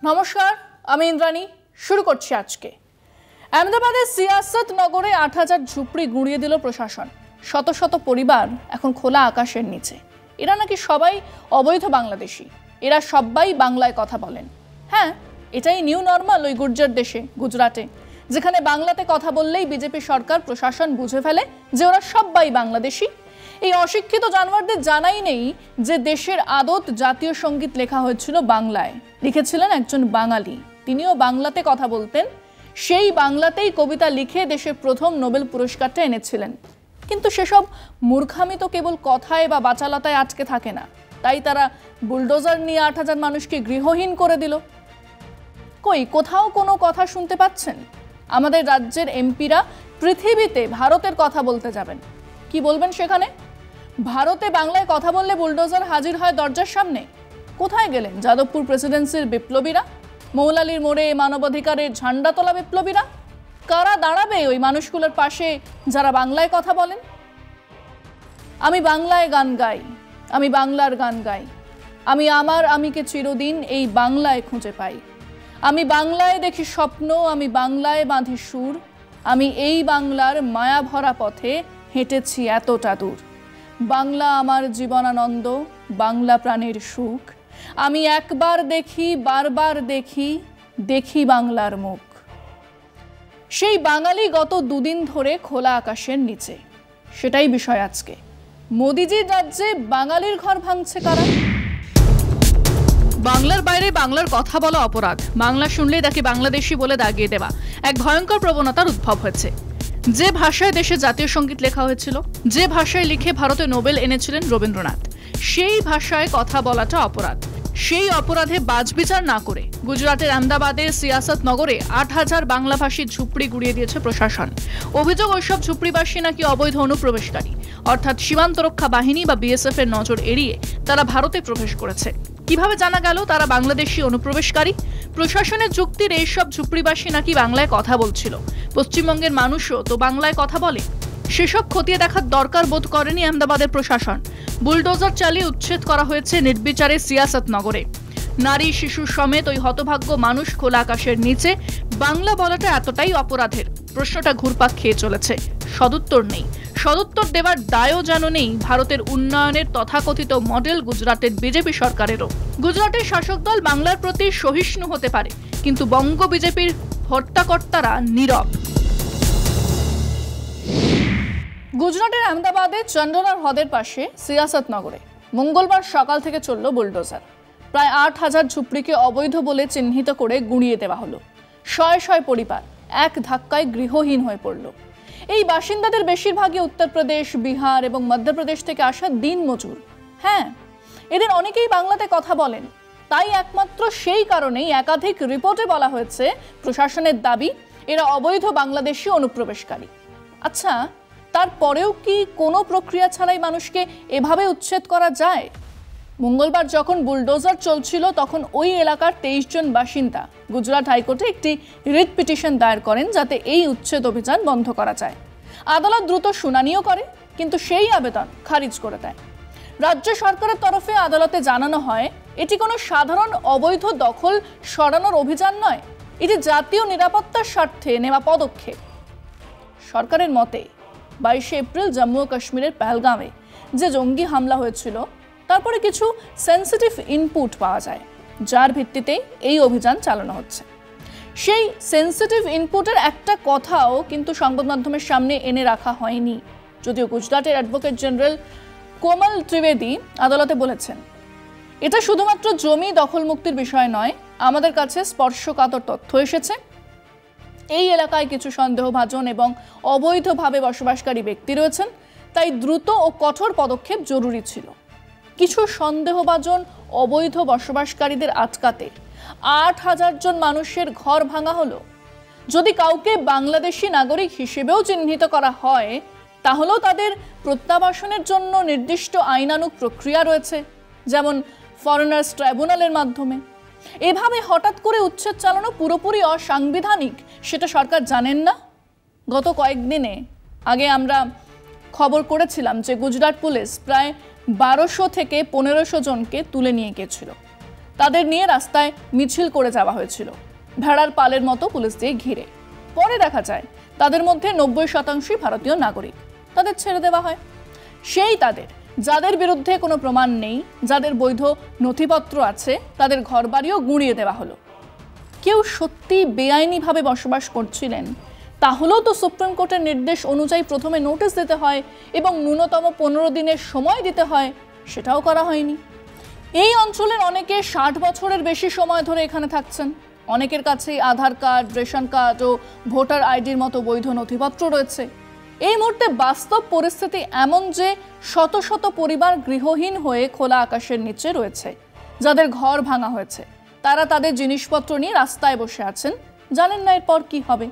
নমস্কার, আমি ইন্দ্রাণী। শুরু করছি আজকে। আহমেদাবাদের সিয়াসত নগরে ৮,০০০ ঝুপড়ি গুঁড়িয়ে দিল প্রশাসন। শত শত পরিবার এখন খোলা আকাশের নিচে। এরা নাকি সবাই অবৈধ বাংলাদেশি, এরা সবাই বাংলায় কথা বলেন। হ্যাঁ, এটাই নিউ নর্মাল ওই গুর্জর দেশে, গুজরাটে, যেখানে বাংলাতে কথা বললেই বিজেপি সরকার প্রশাসন বুঝে ফেলে যে ওরা সবাই বাংলাদেশি। এই অশিক্ষিত জানোয়ারদের জানাই নেই যে দেশের আদত জাতীয় সঙ্গীত লেখা হয়েছিল বাংলায়, লিখেছিলেন একজন বাঙালি, তিনিও বাংলাতে কথা বলতেন। সেই বাংলাতেই কবিতা লিখে দেশের প্রথম নোবেল পুরস্কারটা এনেছিলেন। কিন্তু সেসব মূর্খামি তো কেবল কথায় বা বাচালতায় আটকে থাকে না, তাই তারা বুলডোজার নিয়ে ৮,০০০ মানুষকে গৃহহীন করে দিল। কই কোথাও কোনো কথা শুনতে পাচ্ছেন? আমাদের রাজ্যের এমপিরা পৃথিবীতে ভারতের কথা বলতে যাবেন, কি বলবেন সেখানে? ভারতে বাংলায় কথা বললে বুলডোজার হাজির হয় দরজার সামনে। কোথায় গেলেন যাদবপুর প্রেসিডেন্সির বিপ্লবীরা, মৌলালির মোড়ে মানবাধিকারের ঝান্ডা তোলা বিপ্লবীরা? কারা দাঁড়াবে ওই মানুষগুলোর পাশে যারা বাংলায় কথা বলেন? আমি বাংলায় গান গাই, আমি বাংলার গান গাই, আমি আমার আমিকে চিরদিন এই বাংলায় খুঁজে পাই। আমি বাংলায় দেখি স্বপ্ন, আমি বাংলায় বাঁধি সুর, আমি এই বাংলার মায়া ভরা পথে হেঁটেছি এতটা দূর। বাংলা আমার জীবনানন্দ, বাংলা প্রাণের সুখ, আমি একবার দেখি বারবার দেখি, দেখি বাংলার মুখ। সেই বাঙালি গত দুদিন ধরে খোলা আকাশের নিচে, সেটাই বিষয় আজকে। মোদিজির রাজ্যে বাঙালির ঘর ভাঙছে কারা? বাংলার বাইরে বাংলার কথা বলা অপরাধ, বাংলা শুনলেই তাকে বাংলাদেশি বলে দাগিয়ে দেওয়া এক ভয়ঙ্কর প্রবণতার উদ্ভব হয়েছে। যে ভাষায় দেশের জাতীয় সঙ্গীত লেখা হয়েছিল, যে ভাষায় লিখে ভারতে নোবেল এনেছিলেন রবীন্দ্রনাথ, সেই ভাষায় কথা বলাটা অপরাধ। সেই অপরাধে বাজবিচার না করে গুজরাটের আহমেদাবাদের সিয়াসত নগরে ৮,০০০ বাংলাভাষী ঝুপড়ি গুঁড়িয়ে দিয়েছে প্রশাসন। অভিযোগ, ওইসব ঝুপড়িবাসী নাকি অবৈধ অনুপ্রবেশকারী, অর্থাৎ সীমান্ত রক্ষা বাহিনী বা বিএসএফ এর নজর এড়িয়ে তারা ভারতে প্রবেশ করেছে। কিভাবে জানা গেল তারা বাংলাদেশি অনুপ্রবেশকারী? প্রশাসনের যুক্তির এইসব ঝুপড়িবাসী নাকি বাংলায় কথা বলছিল। পশ্চিমবঙ্গের মানুষও তো বাংলায় কথা বলে। সেসব খতিয়ে দেখার দরকার বোধ করেনি আহমেদাবাদের প্রশাসন। বুলডোজার চালিয়ে উচ্ছেদ করা হয়েছে নির্বিচারে সিয়াসত নগরে। নারী শিশু সমেত ওই হতভাগ্য মানুষ খোলা আকাশের নিচে। বাংলা বলাটা এতটাই অপরাধের? প্রশ্নটা ঘুরপাক খেয়ে চলেছে, সদুত্তর নেই। সদুত্তর দেওয়ার দায়ও যেন নেই ভারতের উন্নয়নের তথাকথিত মডেল গুজরাটের বিজেপি সরকারেরও। গুজরাটের শাসক দল বাংলার প্রতি সহিষ্ণু হতে পারে, কিন্তু বঙ্গ বিজেপির হর্তাকর্তারা নীরব। গুজরাটের আহমেদাবাদে চন্ডনার হ্রদের পাশে সিয়াসত নগরে মঙ্গলবার সকাল থেকে চলল বুলডোজার। প্রায় ৮,০০০ ঝুপড়িকে অবৈধ বলে চিহ্নিত করে গুঁড়িয়ে দেওয়া হলো। শয়ে শয়ে পরিবার এক ধাক্কায় গৃহহীন হয়ে পড়ল। এই বাসিন্দাদের বেশিরভাগই উত্তরপ্রদেশ, বিহার এবং মধ্যপ্রদেশ থেকে আসা দিনমজুর। হ্যাঁ, এদের অনেকেই বাংলাতে কথা বলেন। তাই একমাত্র সেই কারণেই একাধিক রিপোর্টে বলা হয়েছে প্রশাসনের দাবি এরা অবৈধ বাংলাদেশি অনুপ্রবেশকারী। আচ্ছা, তারপরেও কি কোনো প্রক্রিয়া ছাড়াই মানুষকে এভাবে উচ্ছেদ করা যায়? মঙ্গলবার যখন বুলডোজার চলছিল তখন ওই এলাকার ২৩ জন বাসিন্দা গুজরাট হাইকোর্টে একটি রিট পিটিশন দায়ের করেন যাতে এই উচ্ছেদ অভিযান বন্ধ করা যায়। আদালত দ্রুত শুনানিও করে, কিন্তু সেই আবেদন খারিজ করে দেয়। রাজ্য সরকারের তরফে আদালতে জানানো হয় এটি কোনো সাধারণ অবৈধ দখল সরানোর অভিযান নয়, এটি জাতীয় নিরাপত্তার স্বার্থে নেওয়া পদক্ষেপ। সরকারের মতে ২২ এপ্রিল জম্মু ও কাশ্মীরের পেহেলগাঁওয়ে যে জঙ্গি হামলা হয়েছিল, তারপরে কিছু সেন্সিটিভ ইনপুট পাওয়া যায়, যার ভিত্তিতে এই অভিযান চালানো হচ্ছে। সেই সেন্সিটিভ ইনপুটের একটা কথাও কিন্তু সংবাদ মাধ্যমের সামনে এনে রাখা হয়নি, যদিও গুজরাটের অ্যাডভোকেট জেনারেল কোমল ত্রিবেদী আদালতে বলেছেন, এটা শুধুমাত্র জমি দখল মুক্তির বিষয় নয়, আমাদের কাছে স্পর্শকাতর তথ্য এসেছে। এই এলাকায় কিছু সন্দেহভাজন এবং অবৈধভাবে বসবাসকারী ব্যক্তি রয়েছেন, তাই দ্রুত ও কঠোর পদক্ষেপ জরুরি ছিল। কিছু সন্দেহভাজন অবৈধ বসবাসকারীদের আটকাতে ৮,০০০ জন মানুষের ঘর ভাঙা হলো। যদি কাউকে বাংলাদেশি নাগরিক হিসেবেও চিহ্নিত করা হয়, তাহলেও তাদের প্রত্যাবাসনের জন্য নির্দিষ্ট আইনানুগ প্রক্রিয়া রয়েছে, যেমন ফরেনার্স ট্রাইব্যুনালের মাধ্যমে। এভাবে হঠাৎ করে উচ্ছেদ চালানো পুরোপুরি অসাংবিধানিক, সেটা সরকার জানেন না? গত কয়েকদিনে আগে আমরা খবর করেছিলাম যে গুজরাট পুলিশ প্রায় ১২০০ থেকে ১৫০০ জনকে তুলে নিয়ে গিয়েছিল। তাদের নিয়ে রাস্তায় মিছিল করে যাওয়া হয়েছিল, ভেড়ার পালের মতো পুলিশ দিয়ে ঘিরে। পরে দেখা যায় তাদের মধ্যে 90% ভারতীয় নাগরিক। তাদের ছেড়ে দেওয়া হয়। সেই তাদের, যাদের বিরুদ্ধে কোনো প্রমাণ নেই, যাদের বৈধ নথিপত্র আছে, তাদের ঘরবাড়িও গুঁড়িয়ে দেওয়া হলো। কেউ সত্যি বেআইনিভাবে বসবাস করছিলেন, তাহলেও তো সুপ্রিম কোর্টের নির্দেশ অনুযায়ী প্রথমে নোটিশ দিতে হয় এবং ন্যূনতম 15 দিনের সময় দিতে হয়, সেটাও করা হয়নি। এই অঞ্চলের অনেকে 60 বছরের বেশি সময় ধরে এখানে থাকছেন। অনেকের কাছেই আধার কার্ড, রেশন কার্ড ও ভোটার আইডির মতো বৈধ নথিপত্র রয়েছে। এই মুহূর্তে বাস্তব পরিস্থিতি এমন যে শত শত পরিবার গৃহহীন হয়ে খোলা আকাশের নিচে রয়েছে। যাদের ঘর ভাঙা হয়েছে, তারা তাদের জিনিসপত্র নিয়ে রাস্তায় বসে আছেন, জানেন না এরপর কি হবে।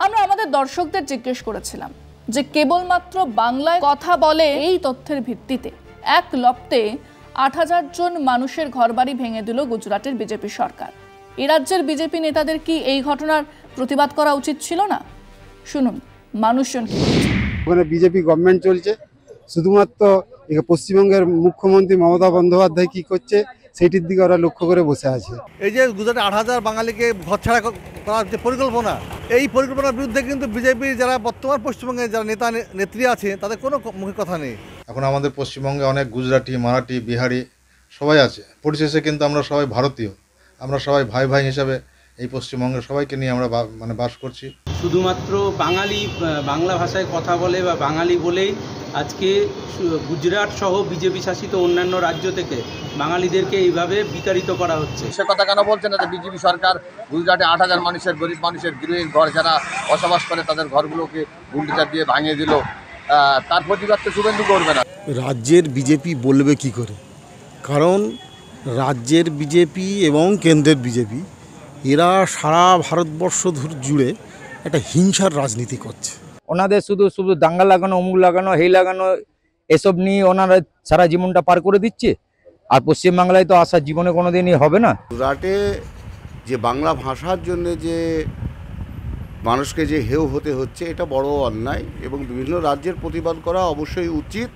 আমরা আমাদের দর্শকদের জিজ্ঞেস করেছিলাম যে কেবলমাত্র বাংলায় কথা বলে এই তথ্যের ভিত্তিতে এক লপ্তে 8000 জন মানুষের ঘরবাড়ি ভেঙে দিল গুজরাটের বিজেপি সরকার। এ রাজ্যের বিজেপি নেতাদের কি এই ঘটনার প্রতিবাদ করা উচিত ছিল না? শুনুন মানুষজন কি বলছে। ওখানে বিজেপি গভর্নমেন্ট চলছে, শুধুমাত্র পশ্চিমবঙ্গের মুখ্যমন্ত্রী মমতা বন্দ্যোপাধ্যায় কি করছে সেইটির দিকে ওরা লক্ষ্য করে বসে আছে। এই যে গুজরাটে 8000 বাঙালিকে ঘরছাড়া করার যে পরিকল্পনা, এই পরিকল্পনার বিরুদ্ধে কিন্তু বিজেপির যারা বর্তমান পশ্চিমবঙ্গের যারা নেতা নেত্রী আছে তাদের কোনো মুখে কথা নেই। এখন আমাদের পশ্চিমবঙ্গে অনেক গুজরাটি, মারাঠি, বিহারি সবাই আছে। পরিশেষে কিন্তু আমরা সবাই ভারতীয়, আমরা সবাই ভাই ভাই হিসাবে এই পশ্চিমবঙ্গের সবাইকে নিয়ে আমরা বাস করছি। শুধুমাত্র বাঙালি বাংলা ভাষায় কথা বলে বা বাঙালি বলেই আজকে গুজরাট সহ বিজেপি শাসিত অন্যান্য রাজ্য থেকে বাঙালিদেরকে এইভাবে বিতাড়িত করা হচ্ছে। সে কথা কেন বলছে না যে বিজেপি সরকার গুজরাটে 8000 মানুষের, গরিব মানুষের গৃহহীন ঘর যারা বসবাস করে তাদের ঘরগুলোকে গুন্ডিটা দিয়ে ভাঙিয়ে দিল, তার প্রতিবাদ তো শুভেন্দু করবে না। রাজ্যের বিজেপি বলবে কি করে? কারণ রাজ্যের বিজেপি এবং কেন্দ্রের বিজেপি এরা সারা ভারতবর্ষ জুড়ে একটা হিংসার রাজনীতি করছে। ওনাদের শুধু শুধু দাঙ্গা লাগানো, অমুক লাগানো, হেই লাগানো, এসব নিয়ে ওনারা সারা জীবনটা পার করে দিচ্ছে। আর পশ্চিমবাংলায় তো আসার জীবনে কোনোদিনই হবে না। গুজরাটে যে বাংলা ভাষার জন্য যে মানুষকে যে হেয় হতে হচ্ছে, এটা বড় অন্যায় এবং বিভিন্ন রাজ্যের প্রতিবাদ করা অবশ্যই উচিত।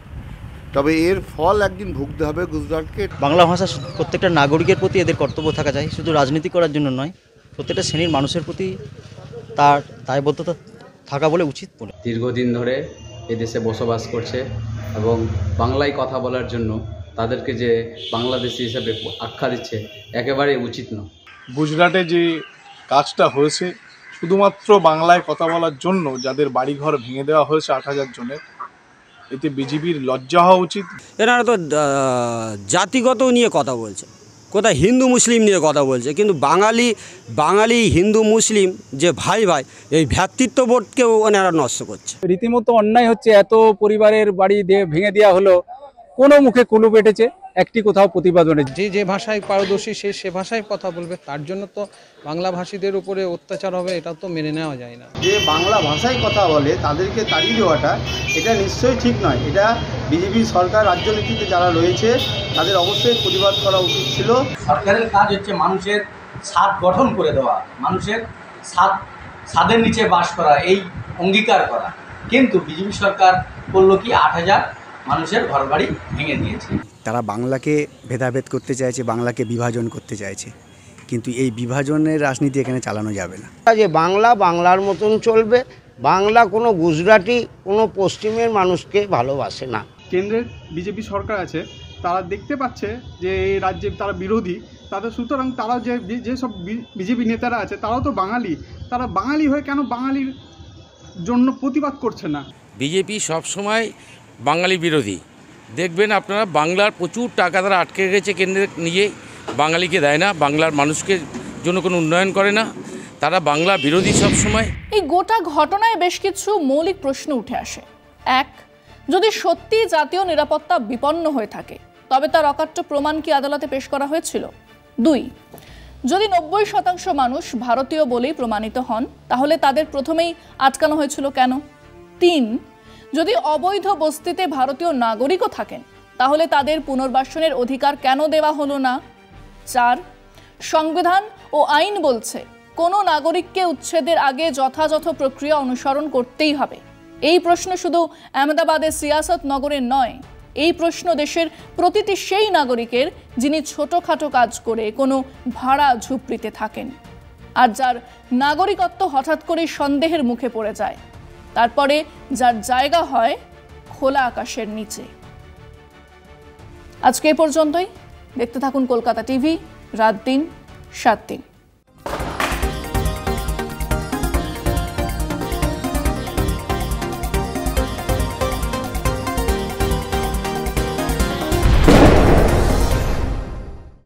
তবে এর ফল একদিন ভুগতে হবে গুজরাটকে। বাংলা ভাষা প্রত্যেকটা নাগরিকের প্রতি এদের কর্তব্য থাকা চাই, শুধু রাজনীতি করার জন্য নয়, প্রত্যেকটা শ্রেণীর মানুষের প্রতি তার দায়বদ্ধতা থাকা বলে উচিত বলে। দীর্ঘদিন ধরে এদেশে বসবাস করছে এবং বাংলায় কথা বলার জন্য তাদেরকে যে বাংলাদেশি হিসেবে আখ্যা দিচ্ছে, একেবারে উচিত নয়। গুজরাটে যে কাজটা হয়েছে শুধুমাত্র বাংলায় কথা বলার জন্য যাদের বাড়িঘর ভেঙে দেওয়া হয়েছে 8000 জনের, এতে বিজেপির লজ্জা হওয়া উচিত। এনারা তো জাতিগত নিয়ে কথা বলছে, কোথায় হিন্দু মুসলিম নিয়ে কথা বলছে, কিন্তু বাঙালি হিন্দু মুসলিম যে ভাই ভাই, এই ভ্রাতৃত্ববোধকেও ওনারা নষ্ট করছে। রীতিমতো অন্যায় হচ্ছে। এত পরিবারের বাড়ি ভেঙে দেওয়া হলো, কোনো মুখে কুলু পেটেছে, একটি কোথাও প্রতিবাদ নেই। যে ভাষায় পারদর্শী সে ভাষায় কথা বলবে, তার জন্য তো বাংলা ভাষীদের উপরে অত্যাচার হবে, এটা তো মেনে নেওয়া যায় না। যে বাংলা ভাষায় কথা বলে তাদেরকে তাড়িয়ে দেওয়াটা এটা নিশ্চয়ই ঠিক নয়। এটা বিজেপি সরকার, রাজ্যনীতিতে যারা রয়েছে তাদের অবশ্যই প্রতিবাদ করা উচিত ছিল। সরকারের কাজ হচ্ছে মানুষের ছাদ গঠন করে দেওয়া, মানুষের ছাদের নিচে বাস করা, এই অঙ্গীকার করা। কিন্তু বিজেপি সরকার করলো কি, 8000 মানুষের ঘরবাড়ি ভেঙে দিয়েছে। তারা বাংলাকে ভেদাভেদ করতে চাইছে, বাংলাকে বিভাজন করতে চাইছে, কিন্তু এই বিভাজনের রাজনীতি এখানে চালানো যাবে না। যে বাংলা বাংলার মতন চলবে, বাংলা কোনো গুজরাটি কোনো পশ্চিমের মানুষকে ভালোবাসে না। কেন্দ্রের বিজেপি সরকার আছে, তারা দেখতে পাচ্ছে যে এই রাজ্যে তারা বিরোধী, তাদের সুতরাং তারা যেসব বিজেপি নেতারা আছে তারাও তো বাঙালি, তারা বাঙালি হয়ে কেন বাঙালির জন্য প্রতিবাদ করছে না? বিজেপি সবসময় বাঙালি বিরোধী। দেখবেন আপনারা, বাংলার প্রচুর টাকা তারা আটকে গেছে কেন্দ্রে নিয়ে, বাঙালিকে দেয় না, বাংলার মানুষকে জন্য কোনো উন্নয়ন করে না, তারা বাংলা বিরোধী সবসময়। এই গোটা ঘটনায় বেশ কিছু মৌলিক প্রশ্ন উঠে আসে। এক, যদি সত্যি জাতীয় নিরাপত্তা বিপন্ন হয়ে থাকে তবে তার অকাট্য প্রমাণ কি আদালতে পেশ করা হয়েছিল? 2, যদি 90% মানুষ ভারতীয় বলেই প্রমাণিত হন তাহলে তাদের প্রথমেই আটকানো হয়েছিল কেন? 3, যদি অবৈধ বস্তিতে ভারতীয় নাগরিকও থাকেন তাহলে তাদের পুনর্বাসনের অধিকার কেন দেওয়া হলো না? 4, সংবিধান ও আইন বলছে কোনো নাগরিককে উচ্ছেদের আগে যথাযথ প্রক্রিয়া অনুসরণ করতেই হবে। এই প্রশ্ন শুধু আহমেদাবাদের সিয়াসত নগরের নয়, এই প্রশ্ন দেশের প্রতিটি সেই নাগরিকের যিনি ছোটখাটো কাজ করে কোনো ভাড়া ঝুপড়িতে থাকেন, আর যার নাগরিকত্ব হঠাৎ করে সন্দেহের মুখে পড়ে যায়, তারপরে যার জায়গা হয় খোলা আকাশের নিচে। আজকে এ পর্যন্তই। দেখতে থাকুন কলকাতা টিভি, রাত দিন 7 দিন।